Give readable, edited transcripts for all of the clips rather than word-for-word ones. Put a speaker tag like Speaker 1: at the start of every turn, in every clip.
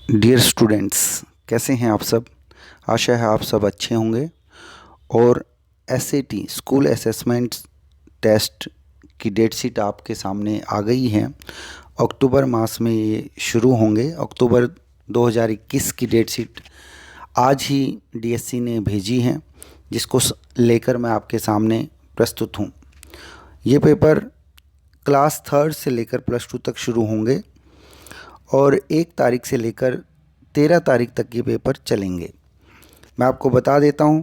Speaker 1: Dear students, कैसे हैं आप सब। आशा है आप सब अच्छे होंगे। और एसएटी स्कूल असेसमेंट टेस्ट की डेट शीट आपके सामने आ गई है। अक्टूबर मास में ये शुरू होंगे। अक्टूबर 2021 की डेट शीट आज ही डीएससी ने भेजी है, जिसको लेकर मैं आपके सामने प्रस्तुत हूँ। ये पेपर क्लास थर्ड से लेकर +2 तक शुरू होंगे और 1 तारीख से लेकर 13 तारीख तक ये पेपर चलेंगे। मैं आपको बता देता हूँ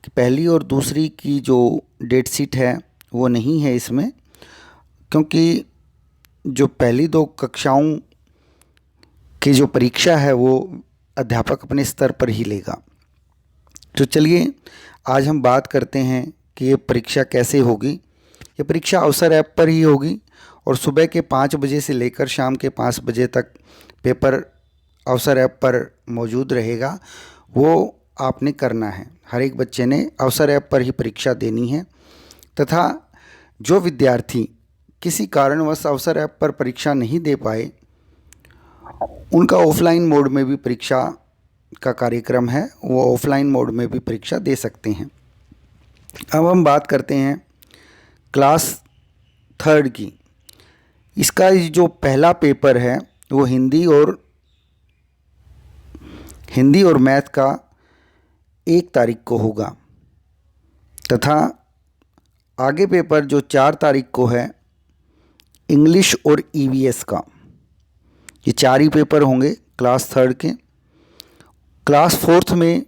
Speaker 1: कि पहली और दूसरी की जो डेट शीट है वो नहीं है इसमें, क्योंकि जो पहली 2 कक्षाओं की जो परीक्षा है वो अध्यापक अपने स्तर पर ही लेगा। तो चलिए आज हम बात करते हैं कि ये परीक्षा कैसे होगी। ये परीक्षा अवसर ऐप पर ही होगी और सुबह के 5 बजे से लेकर शाम के 5 बजे तक पेपर अवसर ऐप पर मौजूद रहेगा। वो आपने करना है। हर एक बच्चे ने अवसर ऐप पर ही परीक्षा देनी है तथा जो विद्यार्थी किसी कारणवश अवसर ऐप पर परीक्षा नहीं दे पाए, उनका ऑफलाइन मोड में भी परीक्षा का कार्यक्रम है, वो ऑफलाइन मोड में भी परीक्षा दे सकते हैं। अब हम बात करते हैं क्लास थर्ड की। इसका जो पहला पेपर है वो हिंदी और मैथ का 1 तारीख को होगा तथा आगे पेपर जो 4 तारीख को है इंग्लिश और ईवीएस का। ये 4 ही पेपर होंगे क्लास थर्ड के। क्लास फोर्थ में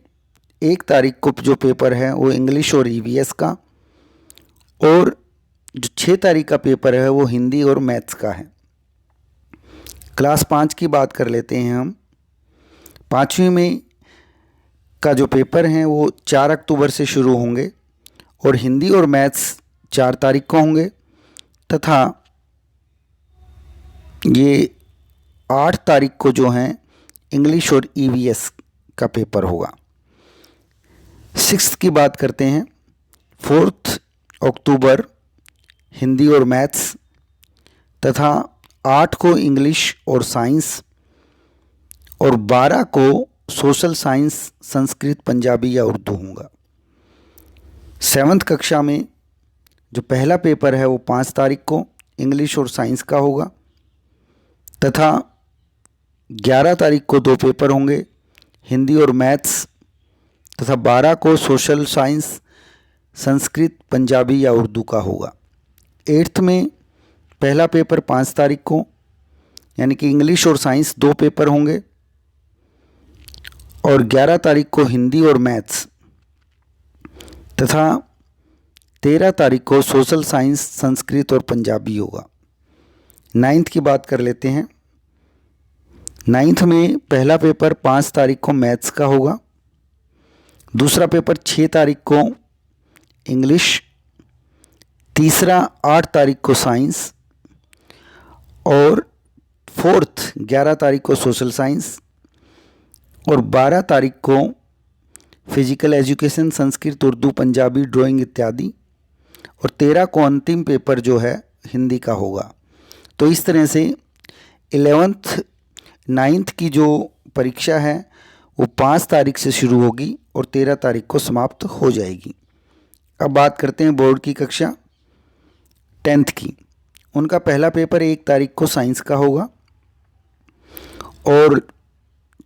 Speaker 1: 1 तारीख को जो पेपर है वो इंग्लिश और ईवीएस का, और जो 6 तारीख का पेपर है वो हिंदी और मैथ्स का है। क्लास 5 की बात कर लेते हैं हम। 5वीं में का जो पेपर हैं वो 4 अक्टूबर से शुरू होंगे और हिंदी और मैथ्स 4 तारीख को होंगे तथा ये 8 तारीख को जो हैं इंग्लिश और ईवीएस का पेपर होगा। 6th की बात करते हैं। 4 अक्टूबर हिंदी और मैथ्स तथा 8 को इंग्लिश और साइंस और 12 को सोशल साइंस, संस्कृत, पंजाबी या उर्दू होगा। 7th कक्षा में जो पहला पेपर है वो 5 तारीख को इंग्लिश और साइंस का होगा तथा 11 तारीख को 2 पेपर होंगे, हिंदी और मैथ्स तथा 12 को सोशल साइंस, संस्कृत, पंजाबी या उर्दू का होगा। 8th में पहला पेपर 5 तारीख को यानी कि इंग्लिश और साइंस 2 पेपर होंगे और 11 तारीख को हिंदी और मैथ्स तथा 13 तारीख को सोशल साइंस, संस्कृत और पंजाबी होगा। 9th की बात कर लेते हैं। 9th में पहला पेपर 5 तारीख को मैथ्स का होगा, दूसरा पेपर 6 तारीख को इंग्लिश, तीसरा 8 तारीख को साइंस और 4th 11 तारीख को सोशल साइंस और 12 तारीख को physical education, Sanskrit, Urdu, Punjabi, drawing इत्यादि, और 13 को अंतिम पेपर जो है हिंदी का होगा। तो इस तरह से 11th 9th की जो परीक्षा है वो 5 तारीख से शुरू होगी और 13 तारीख को समाप्त हो जाएगी। अब बात करते हैं बोर्ड की कक्षा 10th की। उनका पहला पेपर 1 तारीख को साइंस का होगा और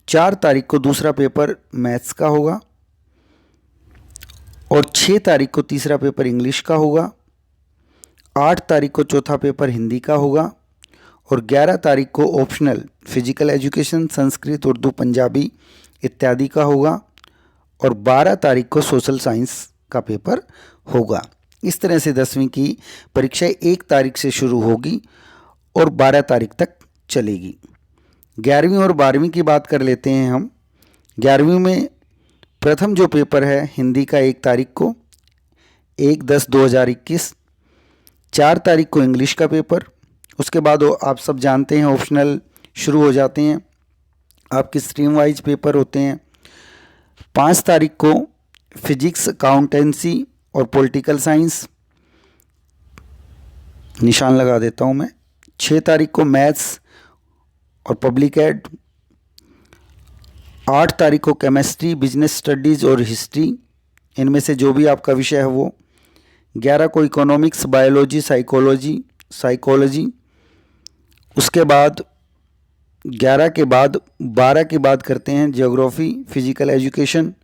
Speaker 1: 4 तारीख को दूसरा पेपर मैथ्स का होगा और 6 तारीख को तीसरा पेपर इंग्लिश का होगा, 8 तारीख को चौथा पेपर हिंदी का होगा और 11 तारीख को optional physical education, Sanskrit, Urdu, Punjabi इत्यादि का होगा और 12 तारीख को सोशल साइंस का पेपर होगा। इस तरह से 10वीं की परीक्षा 1 तारीख से शुरू होगी और 12 तारीख तक चलेगी। 11वीं और 12वीं की बात कर लेते हैं हम। 11वीं में प्रथम जो पेपर है हिंदी का 1 तारीख को, 1/10/2021, 4 तारीख को इंग्लिश का पेपर। उसके बाद आप सब जानते हैं ऑप्शनल शुरू हो जाते हैं, आपके स्ट्रीम वाइज पेपर होते हैं। 5 तारीख को फिजिक्स, अकाउंटेंसी और पॉलिटिकल साइंस, निशान लगा देता हूँ मैं। 6 तारीख को मैथ्स और पब्लिक एड, 8 तारीख को केमिस्ट्री, बिजनेस स्टडीज़ और हिस्ट्री, इनमें से जो भी आपका विषय है वो। 11 को इकोनॉमिक्स, बायोलॉजी, साइकोलॉजी। उसके बाद 11 के बाद 12 की बात करते हैं ज्योग्राफी, फिजिकल एजुकेशन।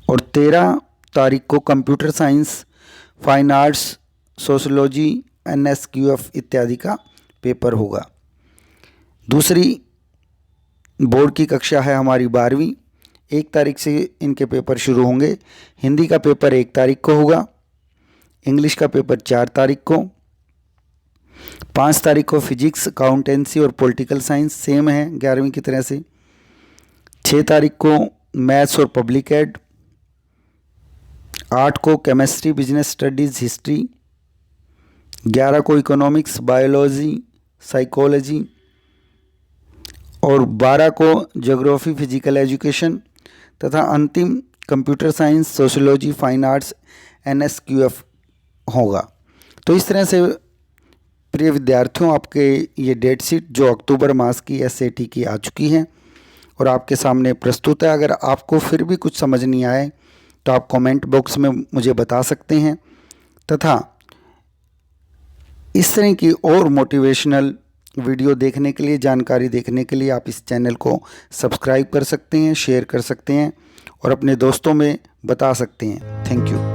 Speaker 1: और 13 तारीख को computer science, fine arts, sociology, NSQF इत्यादि का पेपर होगा। दूसरी बोर्ड की कक्षा है हमारी 12वीं। 1 तारीख से इनके पेपर शुरू होंगे। हिंदी का पेपर 1 तारीख को होगा, इंग्लिश का पेपर 4 तारीख को, 5 तारीख को फिजिक्स, अकाउंटेंसी और पॉलिटिकल साइंस सेम है 11वीं की तरह से। 6 तारीख को मैथ्स और पब्लिक एड। 8 को केमिस्ट्री, बिजनेस स्टडीज़, हिस्ट्री। 11 को इकोनॉमिक्स, बायोलॉजी, साइकोलॉजी। और 12 को ज्योग्राफी, फिजिकल एजुकेशन। तथा अंतिम computer science, sociology, fine arts, NSQF होगा। तो इस तरह से प्रिय विद्यार्थियों, आपके ये डेट शीट जो अक्टूबर मास की SAT की आ चुकी है और आपके सामने प्रस्तुत है। अगर आपको फिर भी कुछ समझ नहीं आए तो आप कमेंट बॉक्स में मुझे बता सकते हैं। तथा इस तरह की और मोटिवेशनल वीडियो देखने के लिए, जानकारी देखने के लिए आप इस चैनल को सब्सक्राइब कर सकते हैं, शेयर कर सकते हैं और अपने दोस्तों में बता सकते हैं। Thank you.